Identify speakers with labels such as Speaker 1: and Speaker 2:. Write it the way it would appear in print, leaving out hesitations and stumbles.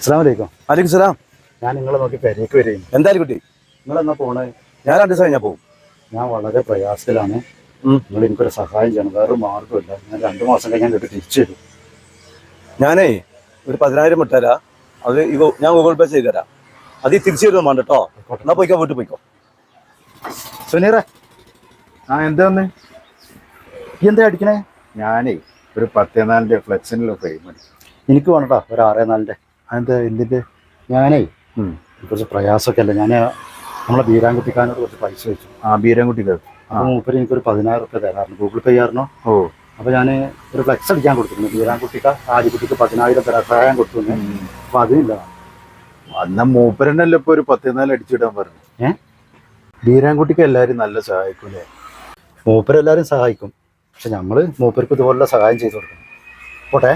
Speaker 1: അസ്സലാമു അലൈക്കും.
Speaker 2: വലൈക്കും സലാം.
Speaker 1: ഞാൻ നിങ്ങളെ നോക്കി പെരേക്ക് വരെയും.
Speaker 2: എന്തായാലും കുട്ടി,
Speaker 1: നിങ്ങളെന്നാ പോണേ?
Speaker 2: ഞാൻ 2 ദിവസം കഴിഞ്ഞാൽ പോകും.
Speaker 1: ഞാൻ വളരെ പ്രയാസത്തിലാണ്. നിങ്ങൾ എനിക്കൊരു സഹായം ചെയ്യണം. വേറൊരു മാർഗ്ഗമില്ല. ഞാൻ 2 മാസം കഴിഞ്ഞാൽ എനിക്ക് തിരിച്ചു തരും.
Speaker 2: ഞാനേ ഒരു 10,000 വിട്ടുതരാം. അത് ഞാൻ ഗൂഗിൾ പേ ചെയ്ത് തരാം. അത് തിരിച്ചു തരുന്നു വേണ്ട കേട്ടോ. എന്നാ പോയിക്കോ, വീട്ടിൽ പോയിക്കോ.
Speaker 1: സുനീറേ,
Speaker 3: എന്താന്ന്
Speaker 1: എന്താ അടിക്കണേ?
Speaker 3: ഞാനേ ഒരു 10,4 ഫ്ലെക്സിനുള്ള ഫ്രെയിം അടിക്കും.
Speaker 1: എനിക്ക് വേണട്ടാ ഒരു 6-4. അതെന്താ എന്തിൻ്റെ? ഞാനേ കുറച്ച് പ്രയാസമൊക്കെ അല്ല. ഞാൻ നമ്മളെ ബീരാൻകുട്ടിക്കാനോട് കുറച്ച് പൈസ വെച്ചു.
Speaker 3: ബീരാൻകുട്ടിക്ക്
Speaker 1: അപ്പോൾ മൂപ്പര് എനിക്കൊരു 16,000 റുപ്യ തരാറുണ്ട്. ഗൂഗിൾ പേ ചെയ്യാറുണ്ടോ?
Speaker 3: ഓ,
Speaker 1: അപ്പോൾ ഞാൻ ഒരു ഫ്ലെക്സ് അടിക്കാൻ കൊടുത്തിരുന്നു. ബീരാൻകുട്ടിക്ക് ആദ്യകുട്ടിക്ക് 10,000 തരാൻ സഹായം കൊടുത്തു. അപ്പോൾ അതിനില്ല.
Speaker 3: അന്ന മൂപ്പരനല്ല ഇപ്പൊ ഒരു 10,4 അടിച്ചിടാൻ പറഞ്ഞു. ബീരാൻകുട്ടിക്ക് എല്ലാരും നല്ല സഹായിക്കൂലേ?
Speaker 1: മൂപ്പരെല്ലാവരും സഹായിക്കും. പക്ഷെ നമ്മൾ മൂപ്പർക്ക് ഇതുപോലുള്ള സഹായം ചെയ്തു കൊടുക്കണം. പോട്ടെ.